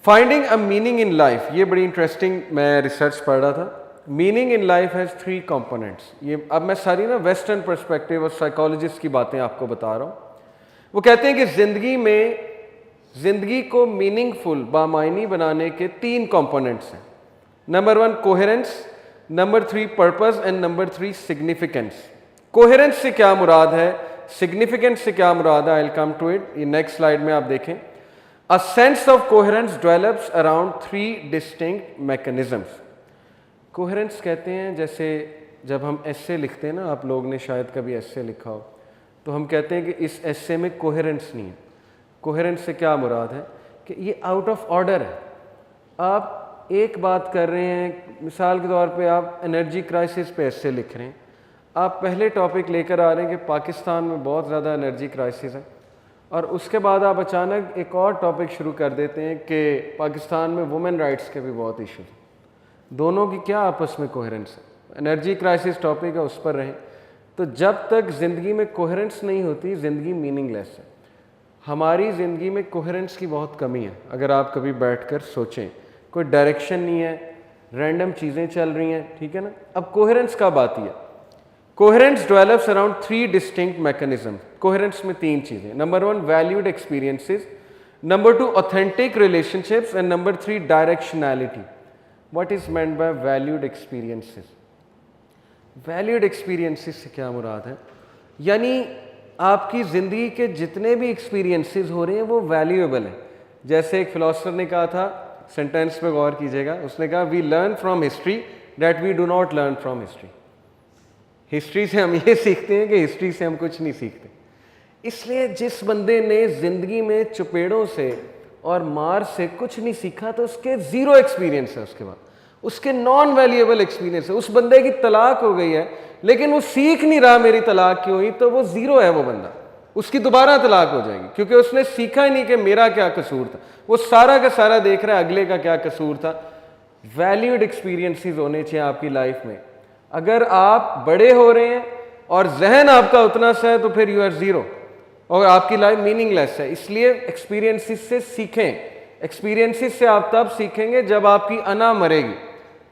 Finding a meaning in life, ये बड़ी interesting मैं रिसर्च पढ़ रहा था। Meaning in life has 3 components. ये अब मैं सारी ना वेस्टर्न पर्सपेक्टिव और साइकोलॉजिस्ट की बातें आपको बता रहा हूँ। वो कहते हैं कि ज़िंदगी को मीनिंगफुल बामायनी बनाने के 3 कंपोनेंट्स हैं। Number 1 coherence, number 3 purpose and number 3 significance. Coherence से क्या मुराद है, सिग्निफिकेंस से क्या मुराद है, I will come to it. ये नेक्स्ट स्लाइड में आप देखें। A sense of coherence develops around 3 distinct mechanisms. Coherence कहते हैं, जैसे जब हम एस्से लिखते हैं ना, आप लोग ने शायद कभी एस्से लिखा हो, तो हम कहते हैं कि इस एस्से में कोहेरेंस नहीं है। कोहेरेंस से क्या मुराद है कि ये आउट ऑफ ऑर्डर है। आप एक बात कर रहे हैं, मिसाल के तौर पे आप एनर्जी क्राइसिस पे एस्से लिख रहे हैं, आप पहले टॉपिक लेकर आ रहे हैं कि पाकिस्तान में बहुत ज़्यादा एनर्जी क्राइसिस है, और उसके बाद आप अचानक एक और टॉपिक शुरू कर देते हैं कि पाकिस्तान में वुमेन राइट्स के भी बहुत इश्यूज हैं। दोनों की क्या आपस में कोहेरेंस है? एनर्जी क्राइसिस टॉपिक है, उस पर रहें। तो जब तक ज़िंदगी में कोहेरेंस नहीं होती, ज़िंदगी मीनिंगलेस है। हमारी ज़िंदगी में कोहेरेंस की बहुत कमी है। अगर आप कभी बैठकर सोचें, कोई डायरेक्शन नहीं है, रैंडम चीज़ें चल रही हैं, ठीक है ना। अब कोहेरेंस कब आती है? Coherence develops around 3 distinct mechanism. Coherence में 3 चीज़ें। Number 1 valued experiences, number 2 authentic relationships and number 3 directionality. What is meant by valued experiences? Valued experiences से क्या मुराद है? यानी आपकी ज़िंदगी के जितने भी एक्सपीरियंसेस हो रहे हैं वो वैल्यूएबल हैं। जैसे एक फिलोसफर ने कहा था, सेंटेंस पे गौर कीजिएगा, उसने कहा we learn from history that we do not learn from history. History से हम ये सीखते हैं कि हिस्ट्री से हम कुछ नहीं सीखते। इसलिए जिस बंदे ने ज़िंदगी में चपेड़ों से और मार से कुछ नहीं सीखा, तो उसके ज़ीरो एक्सपीरियंस है। उसके बाद उसके नॉन वैल्यूएबल एक्सपीरियंस है। उस बंदे की तलाक हो गई है, लेकिन वो सीख नहीं रहा मेरी तलाक क्यों हुई, तो वो ज़ीरो है वो बंदा। उसकी दोबारा तलाक हो जाएगी, क्योंकि उसने सीखा ही नहीं कि मेरा क्या कसूर था। वो सारा का सारा देख रहा है अगले का क्या कसूर था। वैल्यूड एक्सपीरियंसेस होने चाहिए आपकी लाइफ में। अगर आप बड़े हो रहे हैं और जहन आपका उतना सा है, तो फिर यू आर ज़ीरो और आपकी लाइफ मीनिंगलेस है। इसलिए एक्सपीरियंसेस से सीखें। एक्सपीरियंसेस से आप तब सीखेंगे जब आपकी अना मरेगी,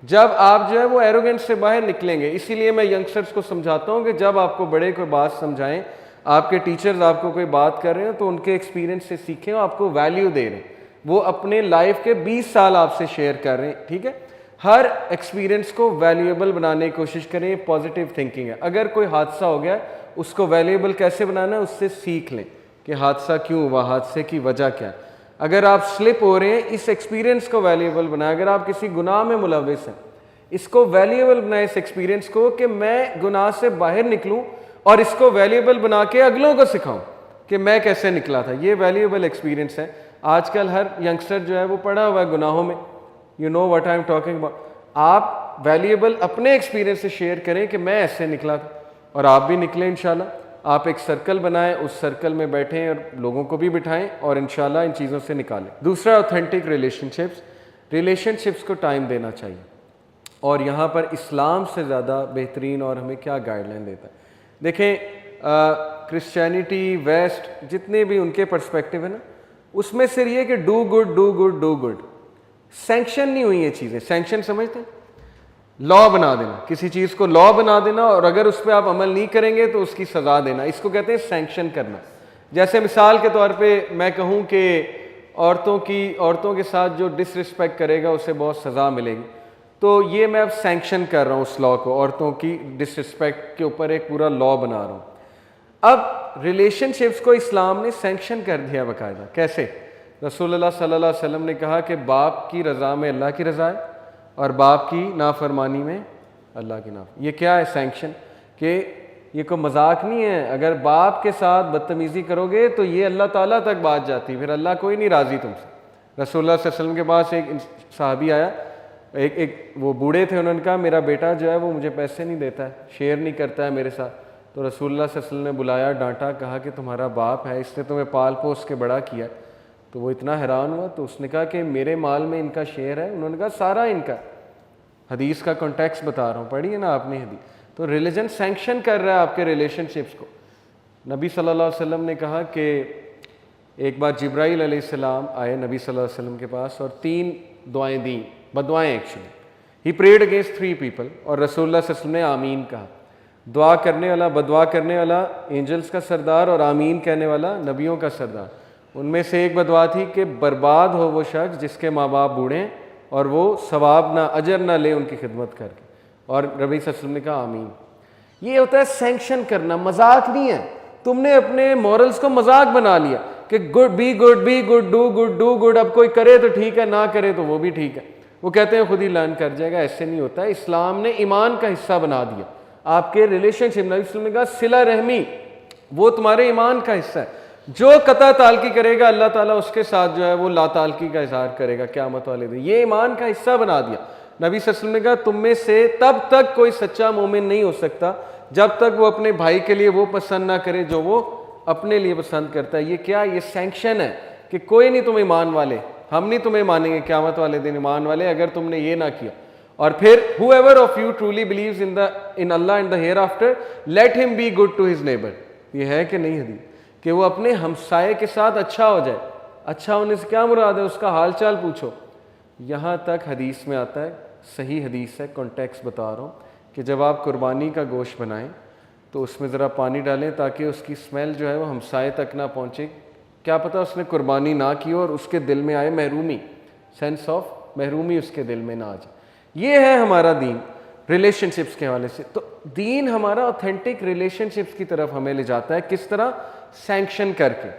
जब आप जो है वो एरोगेंस से बाहर निकलेंगे। इसीलिए मैं यंगस्टर्स को समझाता हूँ कि जब आपको बड़े कोई बात समझाएं, आपके टीचर्स आपको कोई बात कर रहे हैं, तो उनके एक्सपीरियंस से सीखें, आपको वैल्यू दे रहे हैं। वो अपने लाइफ के 20 साल आपसे शेयर कर रहे हैं, ठीक है। हर एक्सपीरियंस को वैल्यूएबल बनाने की कोशिश करें। पॉजिटिव थिंकिंग है। अगर कोई हादसा हो गया, उसको वैल्यूएबल कैसे बनाना है, उससे सीख लें कि हादसा क्यों हुआ, हादसे की वजह क्या है। अगर आप स्लिप हो रहे हैं, इस एक्सपीरियंस को वैल्यूएबल बनाएं। अगर आप किसी गुनाह में मुलविस हैं, इसको वैल्यूएबल बनाएं, इस एक्सपीरियंस को, कि मैं गुनाह से बाहर निकलूं, और इसको वैल्यूएबल बना के अगलों को सिखाऊं कि मैं कैसे निकला था। ये वैल्यूएबल एक्सपीरियंस है। आजकल हर यंगस्टर जो है वो पड़ा हुआ है गुनाहों में। You know what I am talking about. आप वैल्यूएबल अपने एक्सपीरियंस से शेयर करें कि मैं ऐसे निकला था, और आप भी निकलें इंशाल्लाह। आप एक सर्कल बनाएं, उस सर्कल में बैठें और लोगों को भी बिठाएं, और इंशाल्लाह इन चीज़ों से निकालें। दूसरा, ऑथेंटिक रिलेशनशिप्स। रिलेशनशिप्स को टाइम देना चाहिए, और यहाँ पर इस्लाम से ज़्यादा बेहतरीन और हमें क्या गाइडलाइन देता है। देखें, क्रिश्चियनिटी, वेस्ट, जितने भी उनके पर्सपेक्टिव है ना, उसमें सिर्फ ये कि do good do good do good. Sanction नहीं हुई ये चीज़ें। सैंक्शन समझते हैं? लॉ बना देना, किसी चीज़ को लॉ बना देना, और अगर उस पर आप अमल नहीं करेंगे तो उसकी सज़ा देना, इसको कहते हैं सैंक्शन करना। जैसे मिसाल के तौर पे मैं कहूँ कि औरतों के साथ जो डिसरिस्पेक्ट करेगा उसे बहुत सज़ा मिलेगी, तो ये मैं अब सैंक्शन कर रहा हूँ उस लॉ को। औरतों की डिसरिस्पेक्ट के ऊपर एक पूरा लॉ बना रहा हूँ। अब रिलेशनशिप्स को इस्लाम ने सैंक्शन कर दिया बाकायदा। कैसे? रसूलुल्लाह सल्लल्लाहु अलैहि वसल्लम ने कहा कि बाप की रज़ा में अल्लाह की रज़ा है, और बाप की नाफरमानी में अल्लाह की नाफरमानी। ये क्या है सैंक्शन? कि ये कोई मजाक नहीं है। अगर बाप के साथ बदतमीज़ी करोगे तो ये अल्लाह ताला तक बात जाती, फिर अल्लाह कोई नहीं राज़ी तुमसे। रसूलुल्लाह सल्लल्लाहु अलैहि वसल्लम के पास एक साहबी आया, एक वो बूढ़े थे, उन्होंने कहा मेरा बेटा जो है वो मुझे पैसे नहीं देता है, शेयर नहीं करता है मेरे साथ। तो रसूलुल्लाह सल्लल्लाहु अलैहि वसल्लम ने बुलाया, डांटा, कहा कि तुम्हारा बाप है, इसने तुम्हें पाल पोस के बड़ा किया। तो वो इतना हैरान हुआ, तो उसने कहा कि मेरे माल में इनका शेयर है। उन्होंने कहा सारा इनका। हदीस का कॉन्टेक्स्ट बता रहा हूँ, पढ़िए ना आपने हदीस। तो रिलीजन सैंक्शन कर रहा है आपके रिलेशनशिप्स को। नबी सल्लल्लाहु अलैहि वसल्लम ने कहा कि एक बार जिब्राइल अलैहिस्सलाम आए नबी सल्लल्लाहु अलैहि वसल्लम के पास और 3 दुआएं दी, बदुआएं actually. He prayed against 3 people और रसूलुल्लाह सल्लल्लाहु अलैहि वसल्लम ने आमीन कहा। दुआ करने वाला, बदुआ करने वाला एंजल्स का सरदार और आमीन कहने वाला नबियों का सरदार। उनमें से एक बदुआ थी कि बर्बाद हो वो शख्स जिसके माँ बाप बूढ़े और वो सवाब ना, अजर ना ले उनकी खिदमत करके। और नबी सल्लल्लाहु अलैहि वसल्लम ने कहा आमीन। ये होता है सैंक्शन करना, मजाक नहीं है। तुमने अपने मॉरल्स को मजाक बना लिया कि good, be good, do good. अब कोई करे तो ठीक है, ना करे तो वो भी ठीक है। वो कहते हैं खुद ही लर्न कर जाएगा, ऐसे नहीं होता है। इस्लाम ने ईमान का हिस्सा बना दिया आपके रिलेशनशिप। नबी सल्लल्लाहु अलैहि वसल्लम ने कहा सिला रहमी वो तुम्हारे ईमान का हिस्सा है। जो कता तालकी करेगा अल्लाह ताला उसके साथ जो है वो ला तालकी का इजहार करेगा क़यामत वाले दिन। ये ईमान का हिस्सा बना दिया। नबी सल्लल्लाहु अलैहि वसल्लम ने कहा तुम में से तब तक कोई सच्चा मोमिन नहीं हो सकता जब तक वो अपने भाई के लिए वो पसंद ना करे जो वो अपने लिए पसंद करता है। ये क्या, ये सैंक्शन है कि कोई नहीं तुम ईमान वाले, हम नहीं तुम्हें मानेंगे क़यामत वाले दिन ईमान वाले अगर तुमने ये ना किया। और फिर whoever of you truly believes in Allah and the hereafter let him be good to his neighbor। ये है कि नहीं हदीस कि वो अपने हमसाये के साथ अच्छा हो जाए। अच्छा होने से क्या मुराद है, उसका हाल चाल पूछो। यहाँ तक हदीस में आता है, सही हदीस है, कॉन्टेक्स्ट बता रहा हूँ कि जब आप कुर्बानी का गोश्त बनाएं तो उसमें ज़रा पानी डालें ताकि उसकी स्मेल जो है वो हमसाये तक ना पहुँचे। क्या पता उसने कुर्बानी ना की और उसके दिल में आए महरूमी, सेंस ऑफ महरूमी उसके दिल में ना आ जाए। ये है हमारा दीन रिलेशनशिप्स के हवाले से। तो दीन हमारा ऑथेंटिक रिलेशनशिप्स की तरफ हमें ले जाता है। किस तरह, सैंक्शन करके।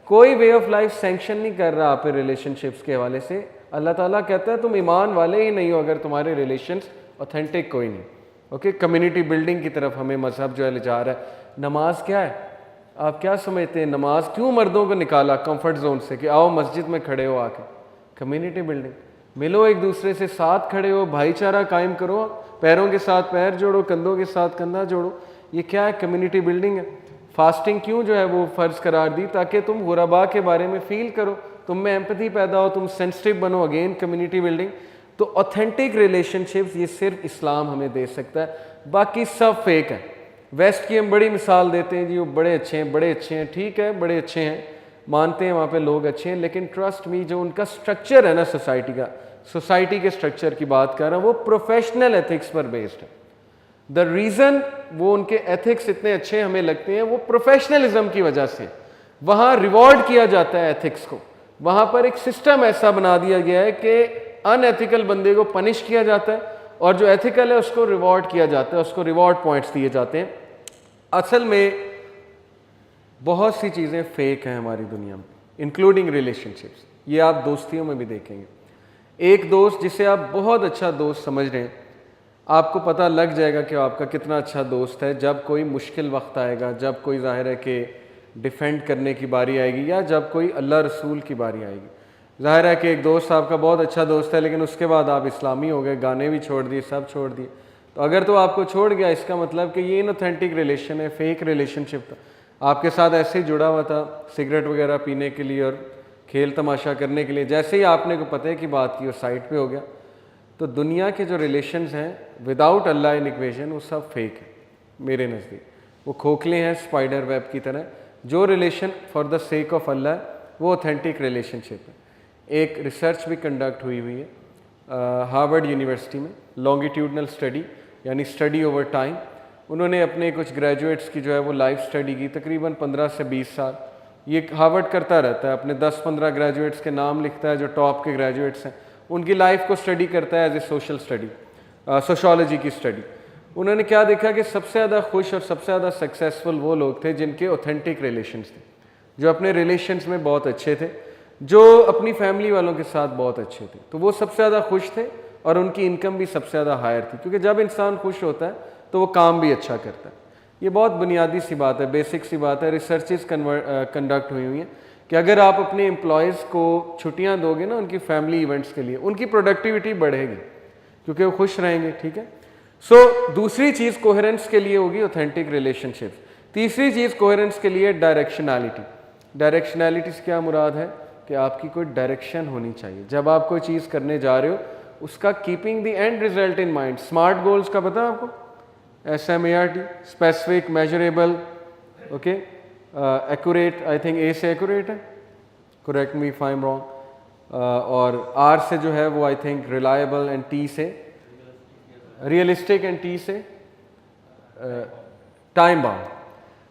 कोई वे ऑफ लाइफ सैंक्शन नहीं कर रहा आप रिलेशनशिप्स के हवाले से। अल्लाह ताला कहता है तुम ईमान वाले ही नहीं हो अगर तुम्हारे रिलेशंस ऑथेंटिक कोई नहीं। ओके, कम्युनिटी बिल्डिंग की तरफ हमें मजहब जो है ले जा रहा है। नमाज क्या है, आप क्या समझते हैं, नमाज क्यों मर्दों को निकाला कंफर्ट जोन से कि आओ मस्जिद में खड़े हो आके? कम्युनिटी बिल्डिंग, मिलो एक दूसरे से, साथ खड़े हो, भाईचारा कायम करो, पैरों के साथ पैर जोड़ो, कंधों के साथ कंधा जोड़ो। ये क्या है, कम्युनिटी बिल्डिंग है। फास्टिंग क्यों जो है वो फ़र्ज़ करार दी, ताकि तुम गुरबा के बारे में फ़ील करो, तुम में एम्पैथी पैदा हो, तुम सेंसिटिव बनो। Again community building. तो ऑथेंटिक रिलेशनशिप्स ये सिर्फ इस्लाम हमें दे सकता है, बाकी सब फेक है। वेस्ट की हम बड़ी मिसाल देते हैं जी, वो बड़े अच्छे हैं, बड़े अच्छे हैं, ठीक है बड़े अच्छे हैं, मानते हैं वहाँ पे लोग अच्छे हैं, लेकिन ट्रस्ट मी जो उनका स्ट्रक्चर है ना सोसाइटी का, सोसाइटी के स्ट्रक्चर की बात कर रहा हूँ, वो प्रोफेशनल एथिक्स पर बेस्ड है। द रीज़न वो उनके एथिक्स इतने अच्छे हमें लगते हैं वो प्रोफेशनलिज्म की वजह से। वहाँ रिवॉर्ड किया जाता है एथिक्स को, वहाँ पर एक सिस्टम ऐसा बना दिया गया है कि अनएथिकल बंदे को पनिश किया जाता है और जो एथिकल है उसको रिवॉर्ड किया जाता है, उसको रिवॉर्ड पॉइंट्स दिए जाते हैं। असल में बहुत सी चीज़ें फेक हैं हमारी दुनिया में, इंक्लूडिंग रिलेशनशिप्स। ये आप दोस्तियों में भी देखेंगे। एक दोस्त जिसे आप बहुत अच्छा दोस्त समझ रहे हैं, आपको पता लग जाएगा कि आपका कितना अच्छा दोस्त है जब कोई मुश्किल वक्त आएगा, जब कोई ज़ाहिर है कि डिफेंड करने की बारी आएगी, या जब कोई अल्लाह रसूल की बारी आएगी। ज़ाहिर है कि एक दोस्त आपका बहुत अच्छा दोस्त है लेकिन उसके बाद आप इस्लामी हो गए, गाने भी छोड़ दिए, सब छोड़ दिए। तो अगर तो आपको छोड़ गया, इसका मतलब कि ये इनऑथेंटिक रिलेशन है, फेक रिलेशनशिप था। आपके साथ ऐसे ही जुड़ा हुआ था सिगरेट वगैरह पीने के लिए और खेल तमाशा करने के लिए। जैसे ही आपने को पते की बात की और साइड पे हो गया। तो दुनिया के जो रिलेशंस हैं विदाउट अल्लाह इन इक्वेशन वो सब फेक है मेरे नज़दीक। वो खोखले हैं स्पाइडर वेब की तरह। जो relation for the sake of Allah वो ऑथेंटिक रिलेशनशिप है। एक रिसर्च भी कंडक्ट हुई है हार्वर्ड यूनिवर्सिटी में, लॉन्गिट्यूडनल स्टडी यानी स्टडी ओवर टाइम। उन्होंने अपने कुछ ग्रेजुएट्स की जो है वो लाइफ स्टडी की, तकरीबन 15 से 20 साल। ये हार्वर्ड करता रहता है, अपने 10-15 ग्रेजुएट्स के नाम लिखता है जो टॉप के ग्रेजुएट्स हैं, उनकी लाइफ को स्टडी करता है as a social study, sociology की स्टडी। उन्होंने क्या देखा कि सबसे ज़्यादा खुश और सबसे ज़्यादा सक्सेसफुल वो लोग थे जिनके ऑथेंटिक रिलेशंस थे, जो अपने रिलेशंस में बहुत अच्छे थे, जो अपनी फैमिली वालों के साथ बहुत अच्छे थे। तो वो सबसे ज़्यादा खुश थे और उनकी इनकम भी सबसे ज़्यादा हायर थी, क्योंकि जब इंसान खुश होता है तो वो काम भी अच्छा करता है। ये बहुत बुनियादी सी बात है, बेसिक सी बात है। रिसर्चेस कंडक्ट हुई हैं कि अगर आप अपने एम्प्लॉयज़ को छुट्टियां दोगे ना उनकी फैमिली इवेंट्स के लिए, उनकी प्रोडक्टिविटी बढ़ेगी क्योंकि वो खुश रहेंगे। ठीक है। सो दूसरी चीज़ कोहेरेंस के लिए होगी ऑथेंटिक रिलेशनशिप। तीसरी चीज़ कोहेरेंस के लिए डायरेक्शनैलिटी। डायरेक्शनैलिटी से क्या मुराद है कि आपकी कोई डायरेक्शन होनी चाहिए जब आप कोई चीज़ करने जा रहे हो, उसका keeping the end result in mind. Smart goals का पता है आपको, SMART, specific, measurable, okay, accurate. I think A से एक्यूरेट है, correct me if I am wrong, और आर से जो है वो I think reliable, and T से रियलिस्टिक, एंड टी से टाइम बाउंड।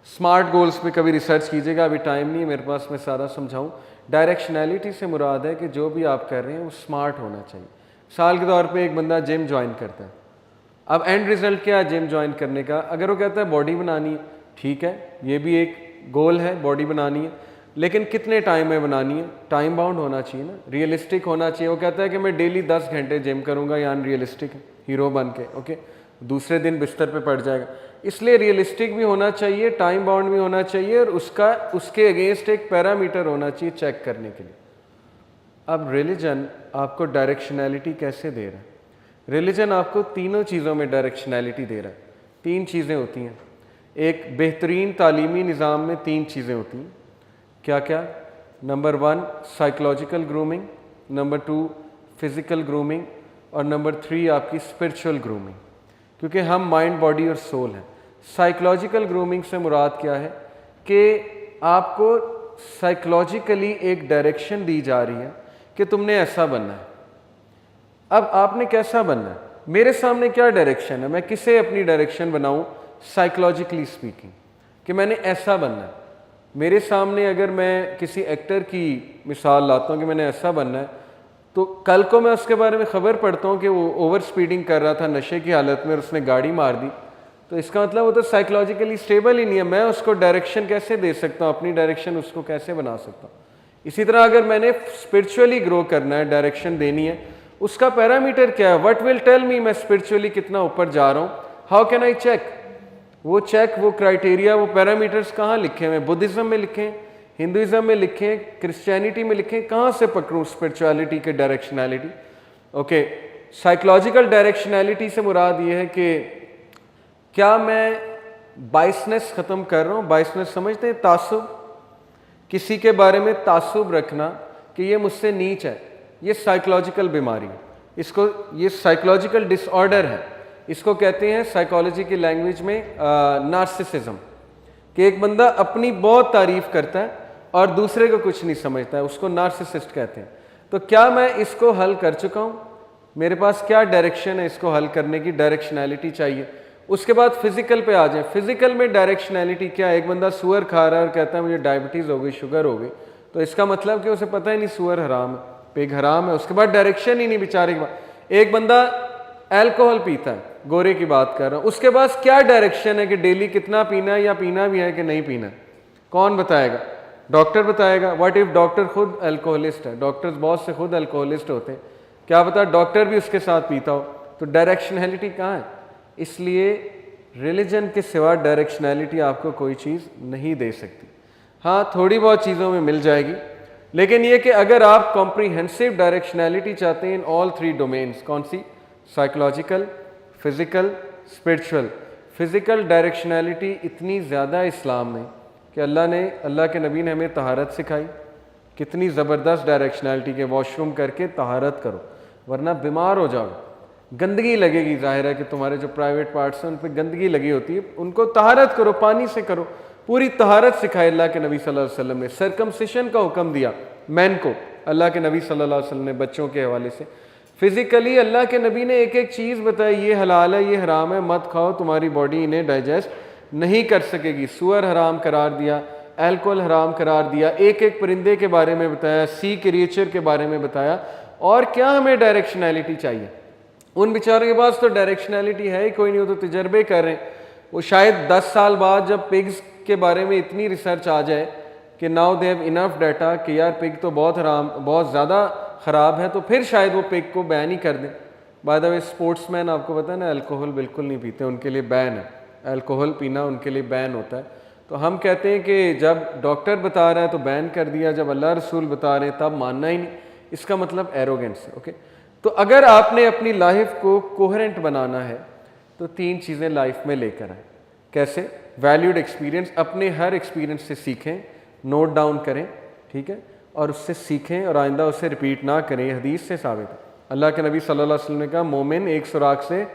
स्मार्ट गोल्स पे कभी रिसर्च कीजिएगा, अभी टाइम नहीं है मेरे पास मैं सारा समझाऊं। डायरेक्शनैलिटी से मुराद है कि जो भी आप कर रहे हैं वो स्मार्ट होना चाहिए। साल के तौर पे एक बंदा जिम ज्वाइन करता है, अब एंड रिजल्ट क्या है जिम ज्वाइन करने का? अगर वो कहता है बॉडी बनानी है, ठीक है, ये भी एक गोल है, बॉडी बनानी है, लेकिन कितने टाइम में बनानी है? टाइम बाउंड होना चाहिए ना, रियलिस्टिक होना चाहिए। वो कहता है कि मैं डेली 10 घंटे जिम करूंगा, या अनरियलिस्टिक है, हीरो बन के, ओके, दूसरे दिन बिस्तर पे पड़ जाएगा। इसलिए रियलिस्टिक भी होना चाहिए, टाइम बाउंड भी होना चाहिए, और उसके अगेंस्ट एक पैरामीटर होना चाहिए चेक करने के लिए। अब रिलीजन आपको डायरेक्शनैलिटी कैसे दे रहा है? रिलीजन आपको तीनों चीज़ों में डायरेक्शनैलिटी दे रहा है। 3 चीज़ें होती हैं, एक बेहतरीन तालीमी निज़ाम में 3 चीज़ें होती हैं। क्या क्या? Number 1 psychological grooming, number 2 physical grooming, और नंबर 3 आपकी स्पिरिचुअल ग्रूमिंग, क्योंकि हम माइंड, बॉडी और सोल हैं। साइकोलॉजिकल ग्रूमिंग से मुराद क्या है कि आपको साइकोलॉजिकली एक डायरेक्शन दी जा रही है कि तुमने ऐसा बनना है। अब आपने कैसा बनना है? मेरे सामने क्या डायरेक्शन है, मैं किसे अपनी डायरेक्शन बनाऊं साइकोलॉजिकली स्पीकिंग, कि मैंने ऐसा बनना है। मेरे सामने अगर मैं किसी एक्टर की मिसाल लाता हूं कि मैंने ऐसा बनना है, तो कल को मैं उसके बारे में ख़बर पढ़ता हूं कि वो ओवर स्पीडिंग कर रहा था नशे की हालत में और उसने गाड़ी मार दी, तो इसका मतलब वो तो साइकोलॉजिकली स्टेबल ही नहीं है। मैं उसको डायरेक्शन कैसे दे सकता हूँ, अपनी डायरेक्शन उसको कैसे बना सकता हूँ? इसी तरह अगर मैंने स्पिरिचुअली ग्रो करना है, डायरेक्शन देनी है, उसका पैरामीटर क्या है? व्हाट विल टेल मी मैं स्पिरिचुअली कितना ऊपर जा रहा हूँ? How can I check? वो चेक, वो क्राइटेरिया, वो पैरामीटर्स कहाँ लिखे हुए हैं? बुद्धिज़्म में लिखे हैं, हिंदुइज्म में लिखे हैं, क्रिश्चियनिटी में लिखे हैं? कहाँ से पकड़ूँ स्पिरिचुअलिटी के डायरेक्शनैलिटी? ओके, साइकोलॉजिकल डायरेक्शनैलिटी से मुराद ये है कि क्या मैं बाइसनेस ख़त्म कर रहा हूँ? बाइसनेस समझते हैं? तासुब, किसी के बारे में तासुब रखना कि ये मुझसे नीच है, ये साइकोलॉजिकल बीमारी है, इसको, ये साइकोलॉजिकल डिसऑर्डर है। इसको कहते हैं साइकोलॉजी की लैंग्वेज में नार्सिसिज्म, कि एक बंदा अपनी बहुत तारीफ करता है और दूसरे को कुछ नहीं समझता है, उसको नार्सिसिस्ट कहते हैं। तो क्या मैं इसको हल कर चुका हूँ? मेरे पास क्या डायरेक्शन है इसको हल करने की? डायरेक्शनैलिटी चाहिए। उसके बाद फिजिकल पे आ जाए। फिजिकल में डायरेक्शनैलिटी क्या है? एक बंदा सुअर खा रहा है और कहता है मुझे डायबिटीज़ हो गई, शुगर हो गई, तो इसका मतलब कि उसे पता ही नहीं सुअर हराम है, पिग हराम है, उसके बाद डायरेक्शन ही नहीं बेचारे के पास। एक बंदा अल्कोहल पीता है, गोरे की बात कर रहा हूँ, उसके पास क्या डायरेक्शन है कि डेली कितना पीना है, या पीना भी है कि नहीं पीना? कौन बताएगा? डॉक्टर बताएगा। व्हाट इफ डॉक्टर खुद अल्कोहलिस्ट है? डॉक्टर्स बहुत से खुद अल्कोहलिस्ट होते हैं, क्या पता डॉक्टर भी उसके साथ पीता हो। तो डायरेक्शनैलिटी कहाँ है? इसलिए रिलीजन के सिवा डायरेक्शनैलिटी आपको कोई चीज़ नहीं दे सकती। हाँ, थोड़ी बहुत चीज़ों में मिल जाएगी, लेकिन ये कि अगर आप कॉम्प्रीहेंसिव डायरेक्शनैलिटी चाहते हैं इन ऑल 3 डोमेन्स, कौन सी? Psychological, physical, spiritual. Physical directionality इतनी ज़्यादा इस्लाम में कि अल्लाह के नबी ने हमें तहारत सिखाई। कितनी ज़बरदस्त डायरेक्शनैलिटी के वॉशरूम करके तहारत करो, वरना बीमार हो जाओगे, गंदगी लगेगी। जाहिर है कि तुम्हारे जो प्राइवेट पार्ट्स हैं उन पर गंदगी लगी होती है, उनको तहारत करो, पानी से करो। पूरी तहारत सिखाई अल्लाह के नबी सल्लल्लाहु अलैहि वसल्लम ने। सर्कमसिशन का हुक्म दिया मैन को अल्लाह के नबी सल्लल्लाहु अलैहि वसल्लम ने, बच्चों के हवाले से। फिज़िकली अल्लाह के नबी ने एक एक चीज़ बताई, ये हलाल है, ये हराम है, मत खाओ, तुम्हारी बॉडी इन्हें डाइजेस्ट नहीं कर सकेगी। सुअर हराम करार दिया, अल्कोहल हराम करार दिया, एक एक परिंदे के बारे में बताया, सी क्रिएचर के बारे में बताया। और क्या हमें डायरेक्शनैलिटी चाहिए? उन बेचारों के पास तो डायरेक्शनैलिटी है ही कोई नहीं, वो तो तजर्बे कर रहे हैं। वो शायद 10 साल बाद जब पिग्स के बारे में इतनी रिसर्च आ जाए कि now they have enough data कि यार पिग तो बहुत हराम, बहुत ज़्यादा ख़राब है, तो फिर शायद वो पिग को बैन ही कर दें। बाय द वे स्पोर्ट्समैन, आपको पता है ना, अल्कोहल बिल्कुल नहीं पीते, उनके लिए बैन है, अल्कोहल पीना उनके लिए बैन होता है। तो हम कहते हैं कि जब डॉक्टर बता रहा है तो बैन कर दिया, जब अल्लाह रसूल बता रहे हैं तब मानना ही नहीं। इसका मतलब एरोगेंस है। ओके, तो अगर आपने अपनी लाइफ को कोहेरेंट बनाना है तो 3 चीज़ें लाइफ में लेकर आए। कैसे? वैल्यूड एक्सपीरियंस, अपने हर एक्सपीरियंस से सीखें, नोट डाउन करें, ठीक है, और उससे सीखें और आइंदा उससे रिपीट ना करें। हदीस से साबित है, अल्लाह के नबी सल्लल्लाहु अलैहि वसल्लम ने कहा मोमिन एक सुराख से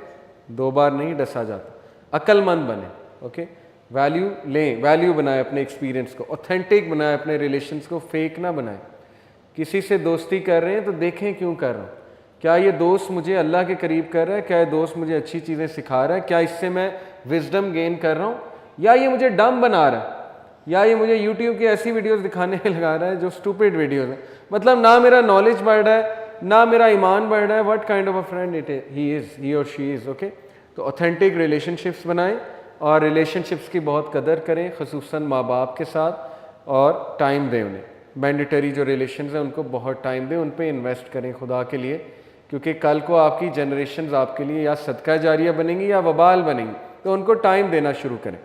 2 बार नहीं डसा जाता। अक्लमंद बने। ओके, वैल्यू लें, वैल्यू बनाए अपने एक्सपीरियंस को, ऑथेंटिक बनाए अपने रिलेशंस को, फेक ना बनाए। किसी से दोस्ती कर रहे हैं तो देखें क्यों कर रहा हूँ, क्या ये दोस्त मुझे अल्लाह के करीब कर रहा है, क्या ये दोस्त मुझे अच्छी चीज़ें सिखा रहा है, क्या इससे मैं विजडम गेन कर रहा हूँ, या ये मुझे डम बना रहा है, या ये मुझे यूट्यूब की ऐसी वीडियोस दिखाने में लगा रहा है जो स्टूपिड वीडियोस है। मतलब ना मेरा नॉलेज बढ़ रहा है, ना मेरा ईमान बढ़ रहा है। What kind of a friend he or she is. Okay, तो ऑथेंटिक रिलेशनशिप्स बनाएं और रिलेशनशिप्स की बहुत कदर करें, ख़ुसूसन माँ बाप के साथ, और टाइम दें उन्हें। मैंडेटरी जो रिलेशंस हैं उनको बहुत टाइम दें, उन पे इन्वेस्ट करें खुदा के लिए, क्योंकि कल को आपकी जनरेशन्स आपके लिए या सदका जारिया बनेंगी या वबाल बनेंगी। तो उनको टाइम देना शुरू करें।